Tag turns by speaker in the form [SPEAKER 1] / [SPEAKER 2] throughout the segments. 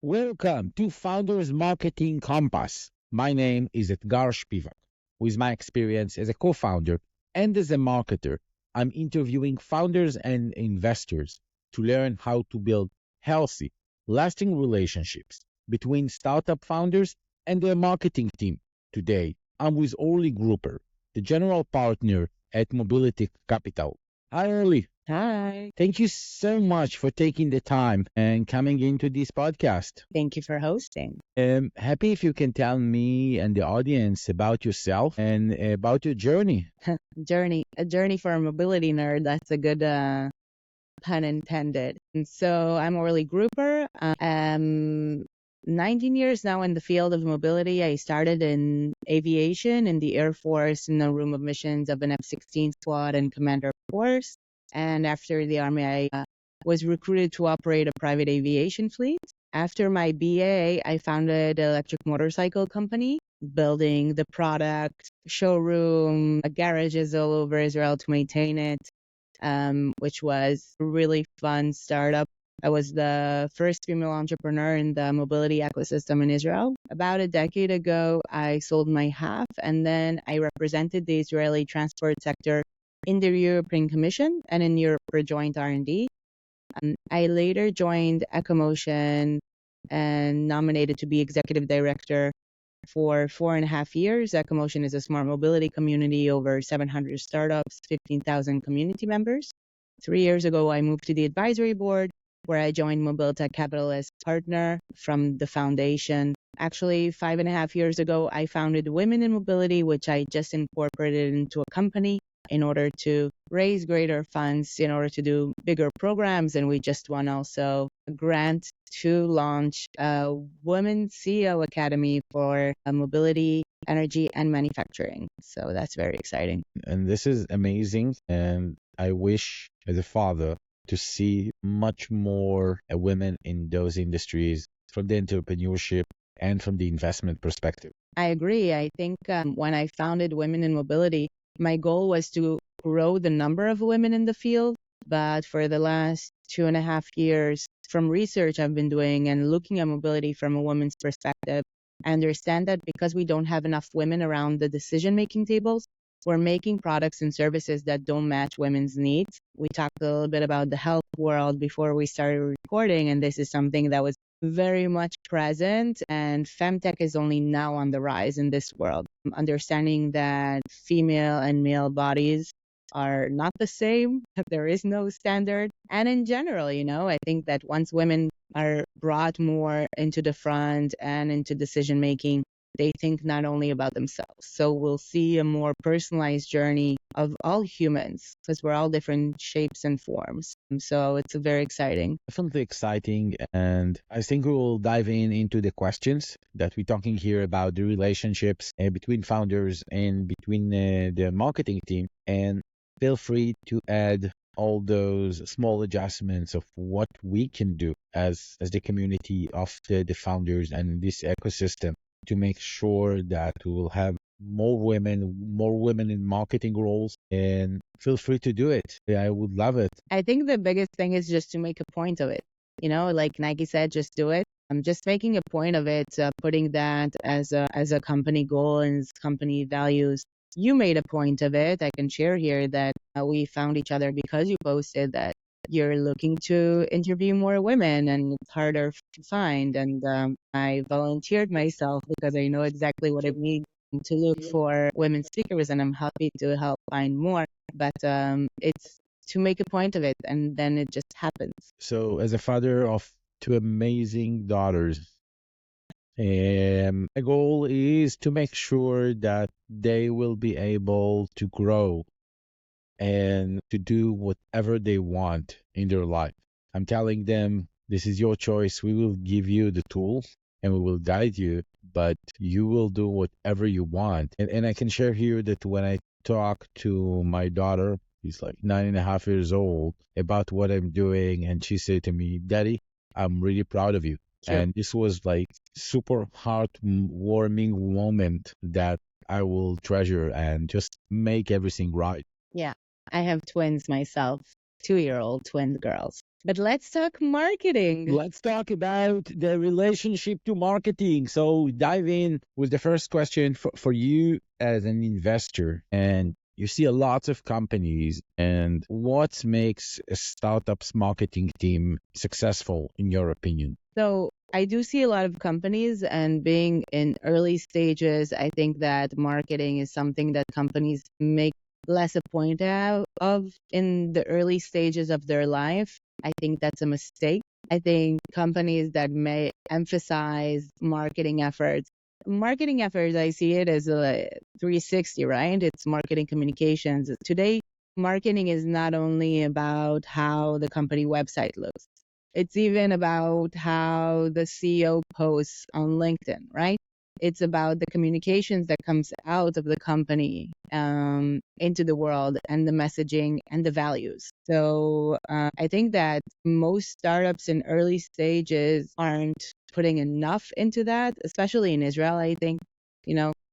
[SPEAKER 1] Welcome to Founders Marketing Compass. My name is Etgar Shpivak. With my experience as a co-founder and as a marketer, I'm interviewing founders and investors to learn how to build healthy, lasting relationships between startup founders and their marketing team. Today, I'm with Orlie Gruper, the general partner at Mobilitech Capital. Hi, Orlie.
[SPEAKER 2] Hi.
[SPEAKER 1] Thank you so much for taking the time and coming into this podcast.
[SPEAKER 2] Thank you for hosting.
[SPEAKER 1] Happy if you can tell me and the audience about yourself and about your journey.
[SPEAKER 2] A journey for a mobility nerd. That's a good pun intended. And so I'm Orlie Gruper. I'm 19 years now in the field of mobility. I started in aviation in the Air Force in the room of missions of an F-16 squad and commander force. And after the Army, I was recruited to operate a private aviation fleet. After my BA, I founded an electric motorcycle company, building the product, showroom, garages all over Israel to maintain it, which was a really fun startup. I was the first female entrepreneur in the mobility ecosystem in Israel. About a decade ago, I sold my half, and then I represented the Israeli transport sector in the European Commission and in Europe for joint R&D. I later joined EcoMotion and nominated to be executive director for 4.5 years. EcoMotion is a smart mobility community, over 700 startups, 15,000 community members. 3 years ago, I moved to the advisory board, where I joined Mobilitech Capital as partner from the foundation. Actually, 5.5 years ago, I founded Women in Mobility, which I just incorporated into a company in order to raise greater funds, in order to do bigger programs. And we just won also a grant to launch a Women CEO Academy for mobility, energy, and manufacturing. So that's very exciting.
[SPEAKER 1] And this is amazing. And I wish, as a father, to see much more women in those industries from the entrepreneurship and from the investment perspective.
[SPEAKER 2] I agree. I think when I founded Women in Mobility, my goal was to grow the number of women in the field. But for the last 2.5 years, from research I've been doing and looking at mobility from a woman's perspective, I understand that because we don't have enough women around the decision-making tables, we're making products and services that don't match women's needs. We talked a little bit about the health world before we started recording, and this is something that was very much present, and femtech is only now on the rise in this world. Understanding that female and male bodies are not the same, there is no standard. And in general, I think that once women are brought more into the front and into decision making, they think not only about themselves. So we'll see a more personalized journey of all humans, because we're all different shapes and forms. So it's very exciting.
[SPEAKER 1] Definitely exciting. And I think we will dive into the questions that we're talking here about the relationships between founders and between the marketing team. And feel free to add all those small adjustments of what we can do as the community of the founders and this ecosystem to make sure that we will have more women in marketing roles, and feel free to do it. I would love it.
[SPEAKER 2] I think the biggest thing is just to make a point of it. Like Nike said, just do it. I'm just making a point of it, putting that as a company goal and company values. You made a point of it. I can share here that we found each other because you posted that you're looking to interview more women and it's harder to find. And I volunteered myself because I know exactly what it means to look for women speakers, and I'm happy to help find more. But it's to make a point of it, and then it just happens.
[SPEAKER 1] So as a father of 2 amazing daughters, a goal is to make sure that they will be able to grow and to do whatever they want in their life. I'm telling them, this is your choice. We will give you the tools and we will guide you, but you will do whatever you want. And I can share here that when I talk to my daughter, she's like 9.5 years old, about what I'm doing, and she said to me, Daddy, I'm really proud of you. Sure. And this was like super heartwarming moment that I will treasure and just make everything right.
[SPEAKER 2] Yeah. I have twins myself. 2-year-old twin girls. But let's talk marketing.
[SPEAKER 1] Let's talk about the relationship to marketing. So dive in with the first question for you as an investor. And you see a lot of companies, and what makes a startup's marketing team successful in your opinion?
[SPEAKER 2] So I do see a lot of companies, and being in early stages, I think that marketing is something that companies make less a point out of in the early stages of their life. I think that's a mistake. I think companies that may emphasize marketing efforts, I see it as a 360, right? It's marketing communications. Today, marketing is not only about how the company website looks. It's even about how the CEO posts on LinkedIn, right? It's about the communications that comes out of the company into the world, and the messaging and the values. So I think that most startups in early stages aren't putting enough into that, especially in Israel. I think,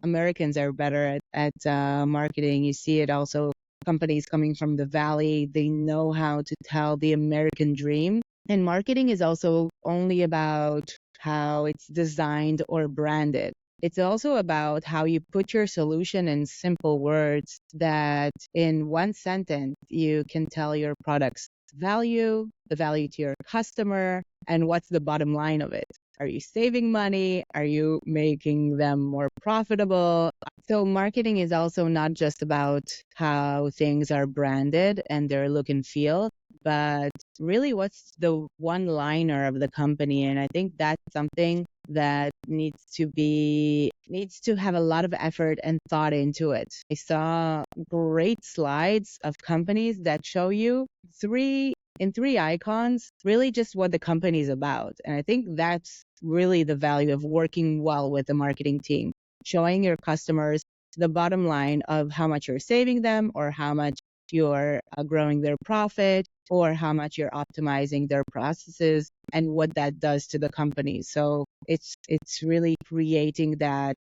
[SPEAKER 2] Americans are better at marketing. You see it also, companies coming from the Valley, they know how to tell the American dream. And marketing is also only about how it's designed or branded. It's also about how you put your solution in simple words that in one sentence you can tell your product's value, the value to your customer, and what's the bottom line of it. Are you saving money? Are you making them more profitable? So marketing is also not just about how things are branded and their look and feel, but really what's the one-liner of the company. And I think that's something that needs to have a lot of effort and thought into it. I saw great slides of companies that show you three icons, really just what the company is about. And I think that's really the value of working well with the marketing team, showing your customers the bottom line of how much you're saving them, or how much you're growing their profit, or how much you're optimizing their processes, and what that does to the company. So it's really creating that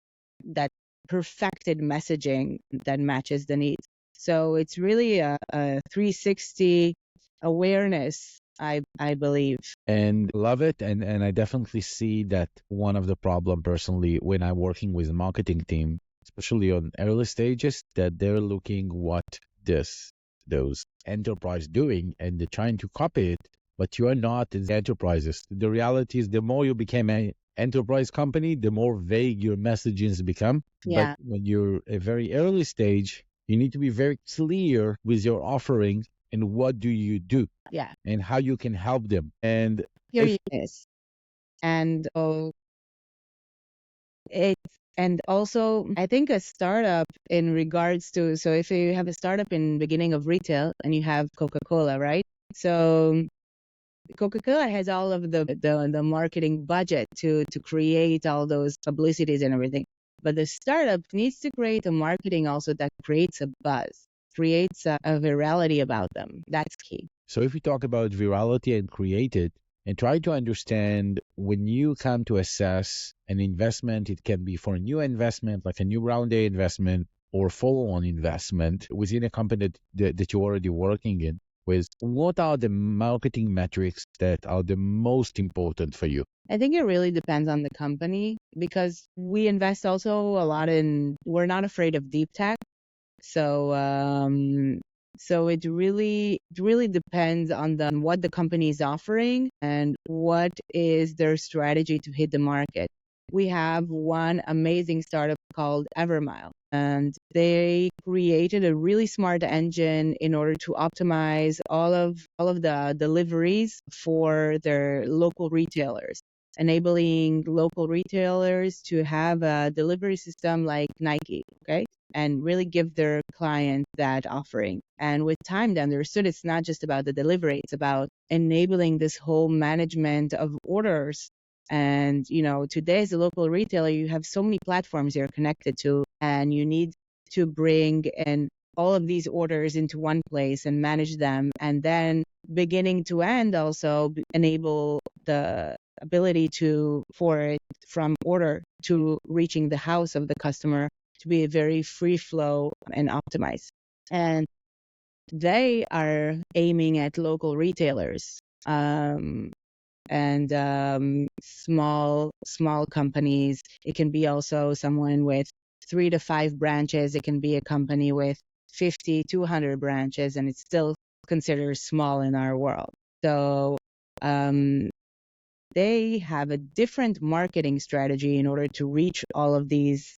[SPEAKER 2] perfected messaging that matches the needs. So it's really a 360 awareness, I believe.
[SPEAKER 1] And love it. And I definitely see that one of the problem personally when I'm working with a marketing team, especially on early stages, that they're looking what those enterprise doing, and they're trying to copy it, but you are not in the enterprises. The reality is the more you become an enterprise company, the more vague your messages become.
[SPEAKER 2] Yeah.
[SPEAKER 1] But when you're a very early stage, you need to be very clear with your offering and what do you do,
[SPEAKER 2] Yeah.
[SPEAKER 1] and how you can help them. And
[SPEAKER 2] Your
[SPEAKER 1] if
[SPEAKER 2] uniqueness. And also I think a startup in regards to, so if you have a startup in beginning of retail and you have Coca-Cola, right? So Coca-Cola has all of the marketing budget to create all those publicities and everything. But the startup needs to create a marketing also that creates a buzz, creates a virality about them. That's key.
[SPEAKER 1] So if we talk about virality and create it, and try to understand when you come to assess an investment, it can be for a new investment, like a new round A investment, or follow-on investment within a company that you're already working in with, what are the marketing metrics that are the most important for you?
[SPEAKER 2] I think it really depends on the company, because we invest also a lot we're not afraid of deep tech. So it really depends on what the company is offering and what is their strategy to hit the market. We have one amazing startup called Evermile, and they created a really smart engine in order to optimize all of the deliveries for their local retailers, enabling local retailers to have a delivery system like Nike, okay? And really give their client that offering. And with time, they understood it's not just about the delivery, it's about enabling this whole management of orders. And, today as a local retailer, you have so many platforms you're connected to, and you need to bring in all of these orders into one place and manage them. And then beginning to end, also enable the ability for it from order to reaching the house of the customer to be a very free flow and optimized. And they are aiming at local retailers. And small companies. It can be also someone with 3 to 5 branches. It can be a company with 50 to 100 branches, and it's still considered small in our world. So they have a different marketing strategy in order to reach all of these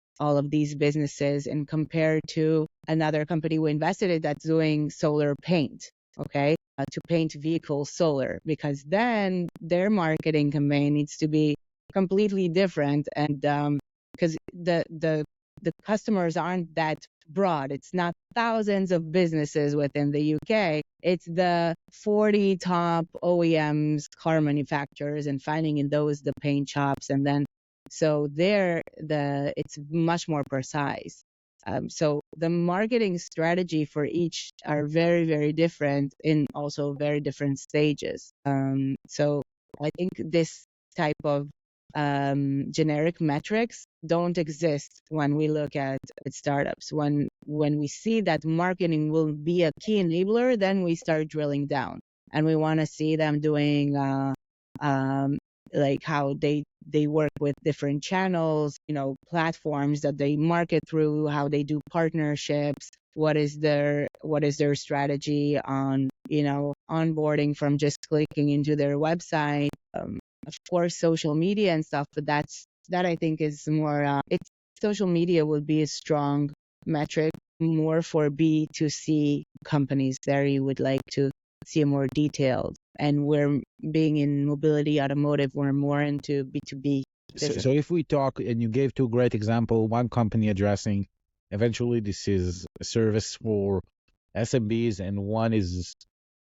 [SPEAKER 2] businesses, and compared to another company we invested in that's doing solar paint, okay, to paint vehicles solar, because then their marketing campaign needs to be completely different, and because the customers aren't that broad. It's not thousands of businesses within the UK. It's the 40 top OEMs, car manufacturers, and finding in those the paint shops, and then so it's much more precise. So the marketing strategy for each are very, very different in also very different stages. So I think this type of generic metrics don't exist when we look at startups. When we see that marketing will be a key enabler, then we start drilling down, and we want to see them doing like how they work with different channels, platforms that they market through, how they do partnerships, what is their strategy on, onboarding from just clicking into their website. Of course, social media and stuff, but that I think is more, social media would be a strong metric more for B2C companies. There you would like to see a more detailed, and we're being in mobility automotive, we're more into B2B.
[SPEAKER 1] So if we talk, and you gave two great examples, one company addressing, eventually this is a service for SMBs, and one is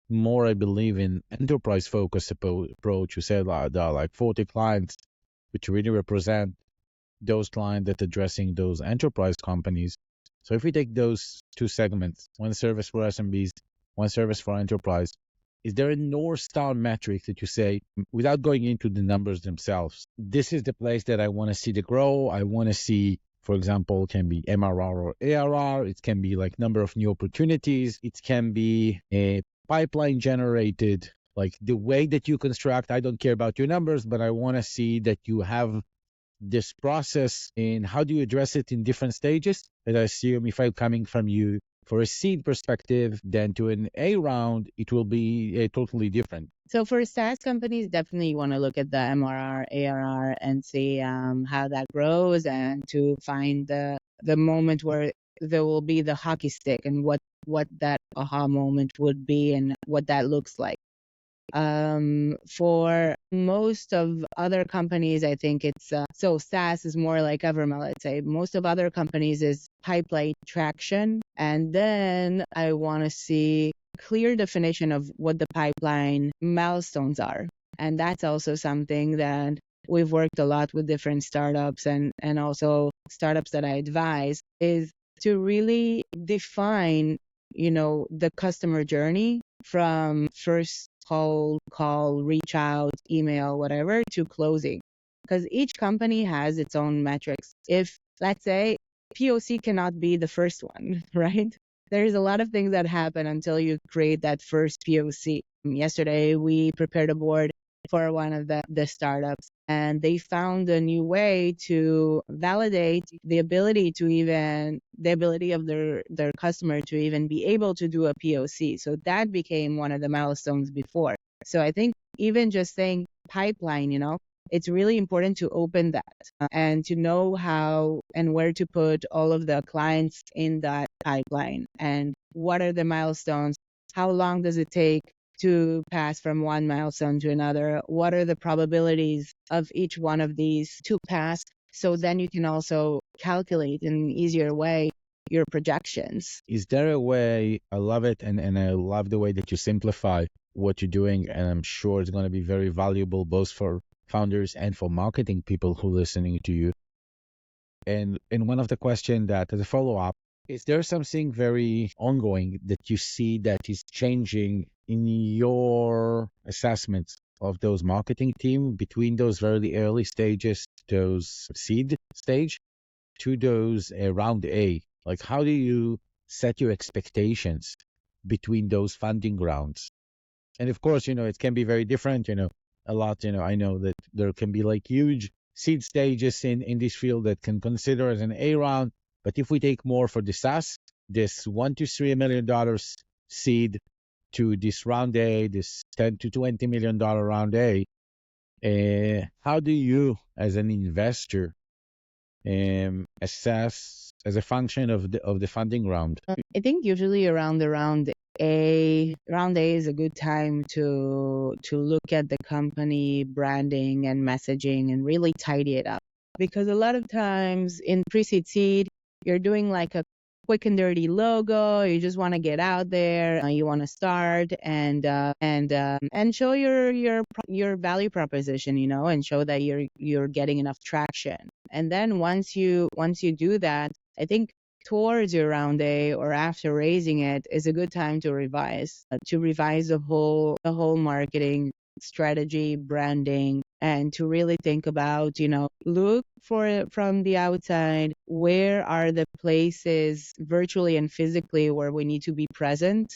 [SPEAKER 1] more, I believe, in enterprise focused approach. You said there are like 40 clients, which really represent those clients that addressing those enterprise companies. So if we take those two segments, one service for SMBs, one service for enterprise, is there a North Star metric that you say, without going into the numbers themselves, this is the place that I want to see the grow? I want to see, for example, it can be MRR or ARR. It can be like number of new opportunities. It can be a pipeline generated, like the way that you construct. I don't care about your numbers, but I want to see that you have this process, and how do you address it in different stages? And I assume if I'm coming from you for a seed perspective, then to an A round, it will be totally different.
[SPEAKER 2] So for SaaS companies, definitely you want to look at the MRR, ARR, and see how that grows, and to find the moment where there will be the hockey stick, and what that aha moment would be, and what that looks like. For most of other companies, I think it's so SaaS is more like Evermail. Let's say most of other companies is pipeline traction, and then I want to see clear definition of what the pipeline milestones are, and that's also something that we've worked a lot with different startups, and also startups that I advise, is to really define, the customer journey from first call, reach out, email, whatever, to closing. Because each company has its own metrics. If, let's say, POC cannot be the first one, right? There's a lot of things that happen until you create that first POC. Yesterday, we prepared a board for one of the startups, and they found a new way to validate the ability of their customer to even be able to do a POC. So that became one of the milestones before. So I think even just saying pipeline, it's really important to open that and to know how and where to put all of the clients in that pipeline, and what are the milestones, how long does it take to pass from one milestone to another, what are the probabilities of each one of these to pass, so then you can also calculate in an easier way your projections.
[SPEAKER 1] Is there a way, I love it, and I love the way that you simplify what you're doing, and I'm sure it's going to be very valuable both for founders and for marketing people who are listening to you. And one of the questions that, as a follow-up, is there something very ongoing that you see that is changing in your assessments of those marketing team between those very early stages, those seed stage, to those round A? Like, how do you set your expectations between those funding rounds. And of course, it can be very different, a lot, I know that there can be like huge seed stages in this field that can consider as an A round. But if we take more for the SaaS, this $1 to $3 million seed to this round A, this $10 to $20 million round A, how do you, as an investor, assess as a function of the funding round?
[SPEAKER 2] I think usually around the round A is a good time to look at the company branding and messaging and really tidy it up. Because a lot of times in pre-seed seed, you're doing like a quick and dirty logo. You just want to get out there. You want to start and show your value proposition, and show that you're getting enough traction. And then once you do that, I think towards your round A or after raising it is a good time to revise the whole marketing strategy, branding, and to really think about, look for it from the outside. Where are the places virtually and physically where we need to be present?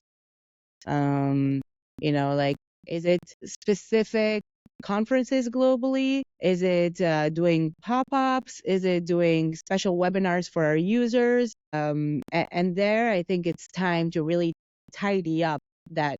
[SPEAKER 2] Like, is it specific conferences globally? Is it doing pop-ups? Is it doing special webinars for our users? And there, I think it's time to really tidy up that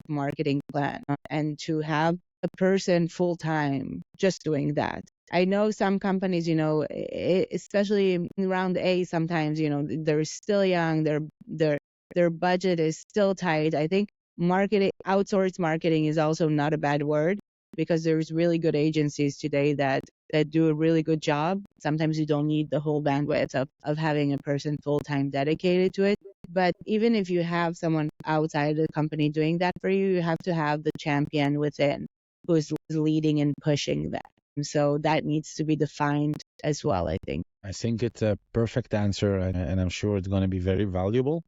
[SPEAKER 2] marketing plan and to have a person full time just doing that. I know some companies, especially in round A, sometimes, they're still young, their budget is still tight. I think outsourced marketing is also not a bad word, because there's really good agencies today that do a really good job. Sometimes you don't need the whole bandwidth of having a person full-time dedicated to it. But even if you have someone outside the company doing that for you, you have to have the champion within who's leading and pushing that. So that needs to be defined as well, I think.
[SPEAKER 1] I think it's a perfect answer, and I'm sure it's going to be very valuable.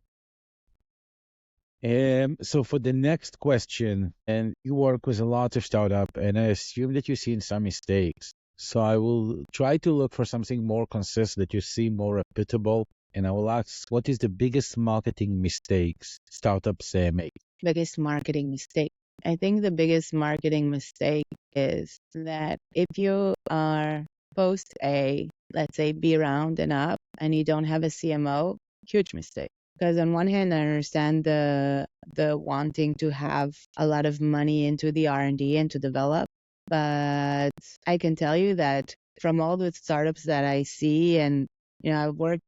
[SPEAKER 1] So for the next question, and you work with a lot of startup, and I assume that you've seen some mistakes. So I will try to look for something more consistent that you see more repeatable, and I will ask, what is the biggest marketing mistakes startups make?
[SPEAKER 2] Biggest marketing mistake. I think the biggest marketing mistake is that if you are post A, let's say B round and up, and you don't have a CMO, huge mistake. Because on one hand, I understand the wanting to have a lot of money into the R&D and to develop, but I can tell you that from all the startups that I see, and I was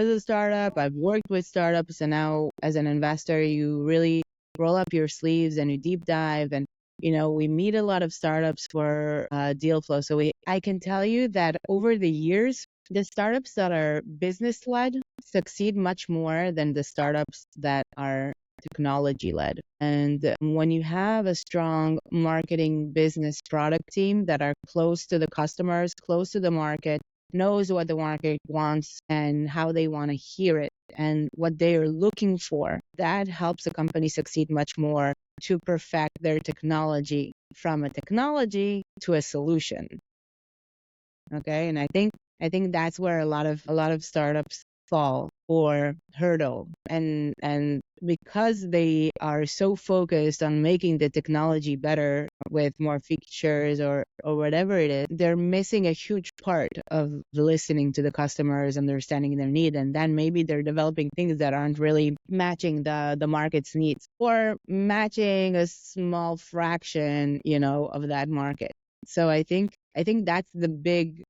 [SPEAKER 2] a startup, I've worked with startups, and now as an investor, you really roll up your sleeves and you deep dive, and we meet a lot of startups for deal flow. So I can tell you that over the years, the startups that are business-led succeed much more than the startups that are technology-led. And when you have a strong marketing business product team that are close to the customers, close to the market, knows what the market wants and how they want to hear it and what they are looking for, that helps a company succeed much more to perfect their technology from a technology to a solution. Okay, and I think that's where a lot of startups fall or hurdle, and because they are so focused on making the technology better with more features or whatever it is, they're missing a huge part of listening to the customers, understanding their need, and then maybe they're developing things that aren't really matching the market's needs or matching a small fraction, of that market. So I think that's the big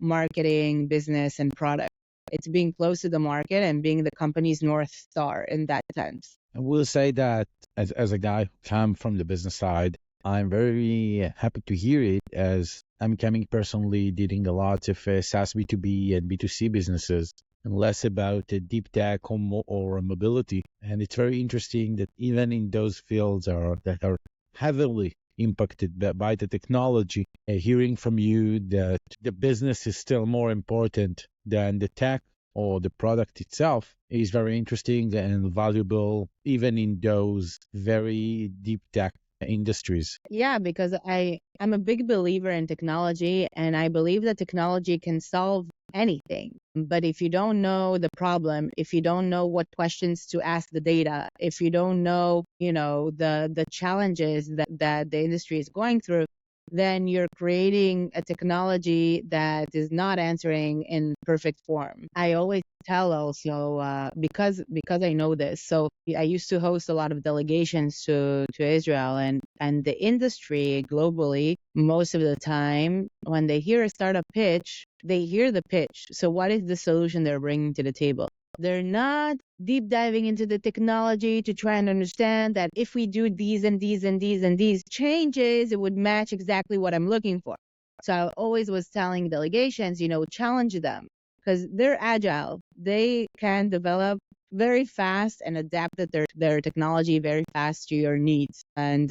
[SPEAKER 2] marketing, business, and product. It's being close to the market and being the company's North Star in that sense.
[SPEAKER 1] I will say that as a guy who come from the business side, I'm very happy to hear it, as I'm coming personally dealing a lot of SaaS B2B and B2C businesses, and less about deep tech or mobility. And it's very interesting that even in those fields that are heavily impacted by the technology, hearing from you that the business is still more important than the tech or the product itself is very interesting and valuable, even in those very deep tech industries.
[SPEAKER 2] Yeah, because I'm a big believer in technology, and I believe that technology can solve anything. But if you don't know the problem, if you don't know what questions to ask the data, if you don't know, the challenges that the industry is going through, then you're creating a technology that is not answering in perfect form. I always tell also, because I know this. So I used to host a lot of delegations to Israel, and the industry globally, most of the time, when they hear a startup pitch, they hear the pitch. So what is the solution they're bringing to the table? They're not deep diving into the technology to try and understand that if we do these and these and these and these changes, it would match exactly what I'm looking for. So I always was telling delegations, challenge them because they're agile. They can develop very fast and adapt their technology very fast to your needs. And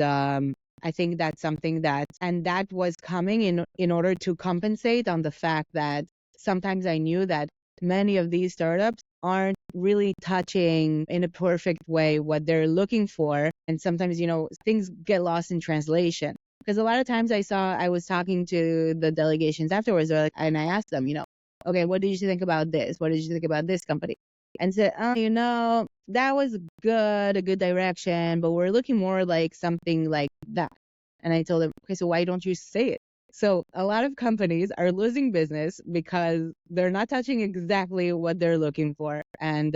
[SPEAKER 2] I think that's something that was coming in order to compensate on the fact that sometimes I knew that many of these startups aren't really touching in a perfect way what they're looking for. And sometimes, things get lost in translation. Because a lot of times I was talking to the delegations afterwards, and I asked them, okay, what did you think about this? What did you think about this company? And said, that was good, a good direction, but we're looking more like something like that. And I told them, okay, so why don't you say it? So a lot of companies are losing business because they're not touching exactly what they're looking for, and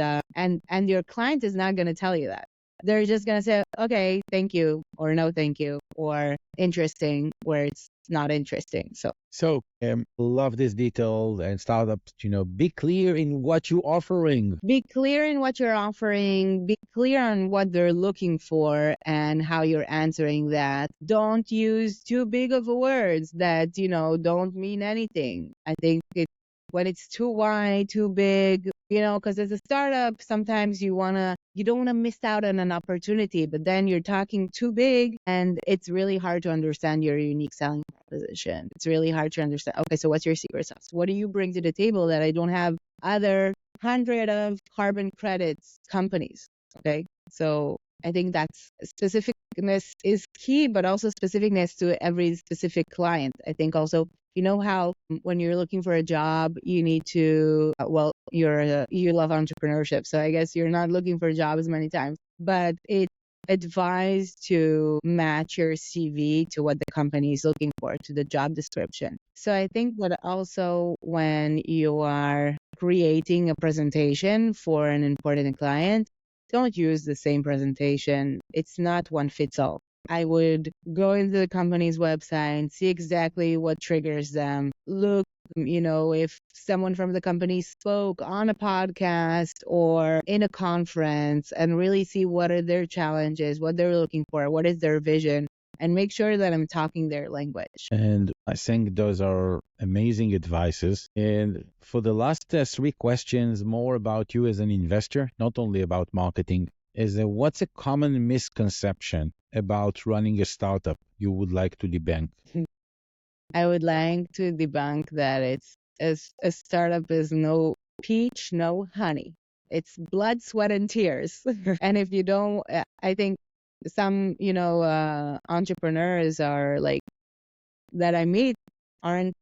[SPEAKER 2] your client is not going to tell you that. They're just going to say, okay, thank you, or no, thank you, or interesting, where it's not interesting.
[SPEAKER 1] So, love this detail and startups, be clear in what you're offering.
[SPEAKER 2] Be clear in what you're offering, be clear on what they're looking for and how you're answering that. Don't use too big of words that, don't mean anything. I think when it's too wide, too big, because as a startup, sometimes you don't want to miss out on an opportunity, but then you're talking too big and it's really hard to understand your unique selling proposition. It's really hard to understand, okay, so what's your secret sauce? What do you bring to the table that I don't have other 100 of carbon credits companies? Okay. So I think that's specificness is key, but also specificness to every specific client. I think also, how when you're looking for a job, you need to, you love entrepreneurship. So I guess you're not looking for jobs many times, but it's advised to match your CV to what the company is looking for, to the job description. So I think that also when you are creating a presentation for an important client, don't use the same presentation. It's not one fits all. I would go into the company's website, see exactly what triggers them. Look, if someone from the company spoke on a podcast or in a conference, and really see what are their challenges, what they're looking for, what is their vision, and make sure that I'm talking their language.
[SPEAKER 1] And I think those are amazing advices. And for the last three questions, more about you as an investor, not only about marketing, is what's a common misconception about running a startup you would like to debunk?
[SPEAKER 2] I would like to debunk that a startup is no peach, no honey. It's blood, sweat, and tears. And if you don't, I think some, entrepreneurs are like that I meet aren't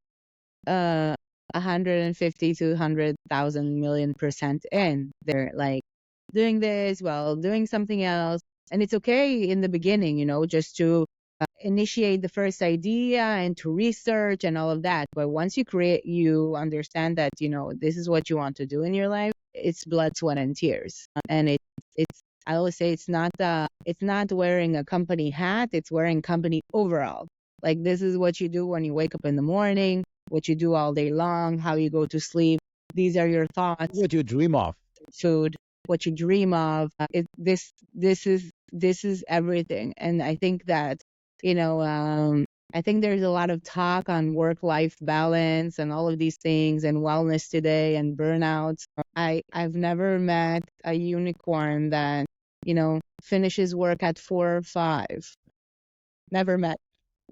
[SPEAKER 2] 150 to 100,000 million% in. They're like doing this while doing something else. And it's okay in the beginning, just to initiate the first idea and to research and all of that. But once you understand that, this is what you want to do in your life, it's blood, sweat, and tears. And I always say it's not wearing a company hat, it's wearing company overall. Like, this is what you do when you wake up in the morning, what you do all day long, how you go to sleep. These are your thoughts.
[SPEAKER 1] What you dream of.
[SPEAKER 2] Food, what you dream of. This is everything. And I think that, I think there's a lot of talk on work-life balance and all of these things and wellness today and burnouts. I've never met a unicorn that, finishes work at 4 or 5. Never met.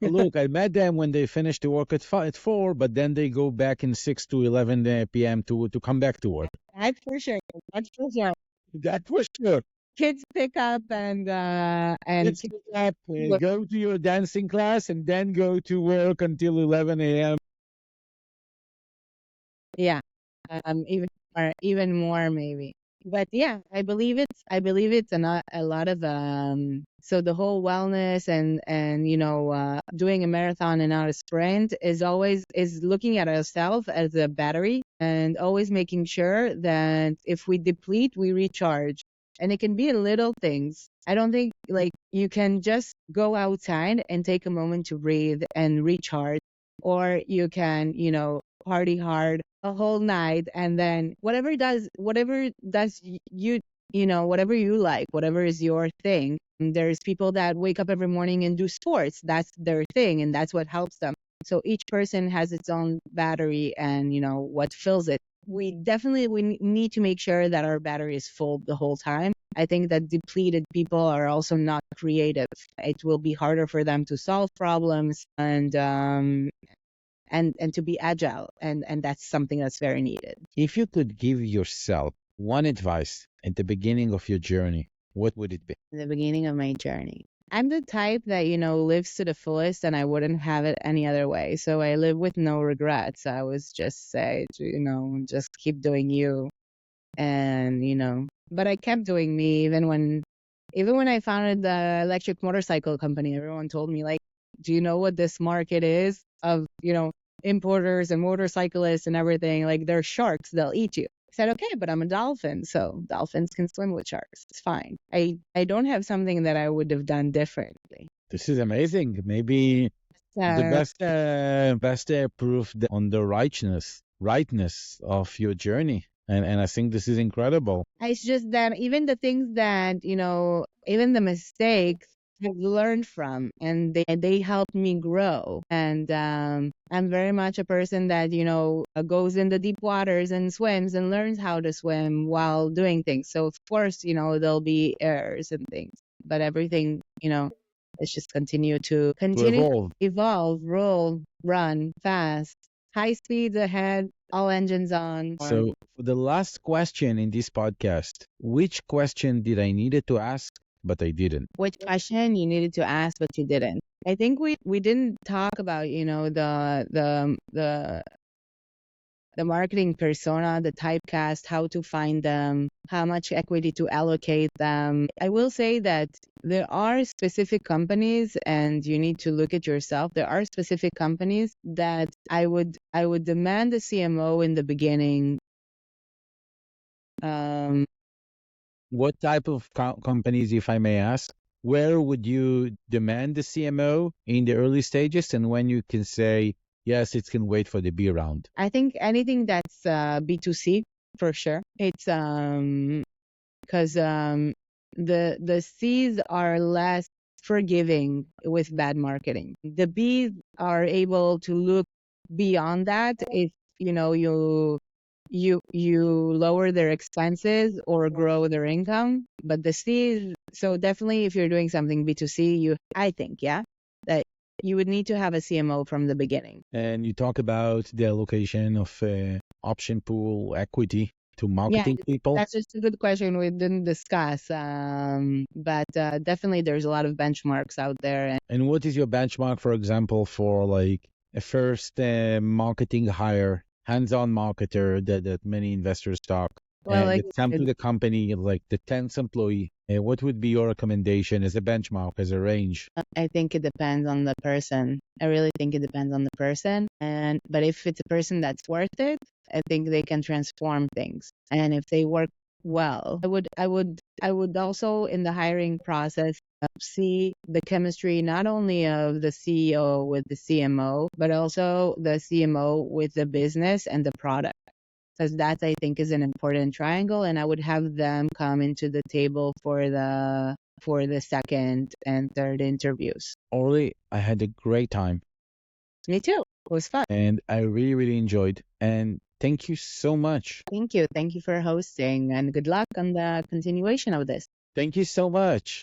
[SPEAKER 1] Look, I met them when they finish the work at 4, but then they go back in 6 to 11 p.m. to come back to work.
[SPEAKER 2] That's for sure. That's for sure.
[SPEAKER 1] That for sure.
[SPEAKER 2] Kids pick up and
[SPEAKER 1] Let's pick up, go to your dancing class and then go to work until 11 a.m.
[SPEAKER 2] Yeah. even more maybe. But yeah, I believe it's a lot of so the whole wellness and doing a marathon and not a sprint is looking at ourselves as a battery and always making sure that if we deplete, we recharge. And it can be little things. I don't think like you can just go outside and take a moment to breathe and recharge, or you can, party hard a whole night and then whatever does whatever you like, whatever is your thing. There's people that wake up every morning and do sports. That's their thing and that's what helps them. So each person has its own battery and what fills it. We need to make sure that our battery is full the whole time. I think that depleted people are also not creative. It will be harder for them to solve problems and to be agile, and that's something that's very needed.
[SPEAKER 1] If you could give yourself one advice at the beginning of your journey, what would it be?
[SPEAKER 2] In the beginning of my journey, I'm the type that lives to the fullest, and I wouldn't have it any other way. So I live with no regrets. I was just say just keep doing you. And but I kept doing me even when I founded the electric motorcycle company. Everyone told me, like, do you know what this market is of importers and motorcyclists and everything? Like, they're sharks, they'll eat you. I said, okay, but I'm a dolphin, so dolphins can swim with sharks. It's fine. I don't have something that I would have done differently.
[SPEAKER 1] This is amazing. Maybe the best proof on the rightness of your journey. And I think this is incredible.
[SPEAKER 2] It's just that even the things that, even the mistakes I've learned from, and they helped me grow. And I'm very much a person that, goes in the deep waters and swims and learns how to swim while doing things. So of course, there'll be errors and things, but everything, it's just continue to evolve, roll, run fast, high speeds ahead, all engines on.
[SPEAKER 1] So for the last question in this podcast, which question did I needed to ask, but I didn't?
[SPEAKER 2] Which question you needed to ask, but you didn't? I think we didn't talk about, the marketing persona, the typecast, how to find them, how much equity to allocate them. I will say that there are specific companies, and you need to look at yourself. There are specific companies that I would demand a CMO in the beginning.
[SPEAKER 1] What type of companies, if I may ask? Where would you demand the CMO in the early stages, and when you can say, yes, it can wait for the B round?
[SPEAKER 2] I think anything that's B2C for sure. It's because the C's are less forgiving with bad marketing. The B's are able to look beyond that if you lower their expenses or grow their income. But the C's, so definitely if you're doing something B2C, I think, yeah, that you would need to have a CMO from the beginning.
[SPEAKER 1] And you talk about the allocation of option pool equity to marketing people.
[SPEAKER 2] That's just a good question we didn't discuss. But definitely there's a lot of benchmarks out there.
[SPEAKER 1] And what is your benchmark, for example, for like a first marketing hire, hands-on marketer that many investors talk?
[SPEAKER 2] Well,
[SPEAKER 1] like come to the company, like the 10th employee, what would be your recommendation as a benchmark, as a range?
[SPEAKER 2] I think it depends on the person. I really think it depends on the person. But if it's a person that's worth it, I think they can transform things. And if they work well, I would also in the hiring process see the chemistry not only of the CEO with the CMO, but also the CMO with the business and the product. Because that, I think, is an important triangle, and I would have them come into the table for the second and third interviews.
[SPEAKER 1] Orlie, I had a great time.
[SPEAKER 2] Me too. It was fun.
[SPEAKER 1] And I really, really enjoyed. And thank you so much.
[SPEAKER 2] Thank you. Thank you for hosting, and good luck on the continuation of this.
[SPEAKER 1] Thank you so much.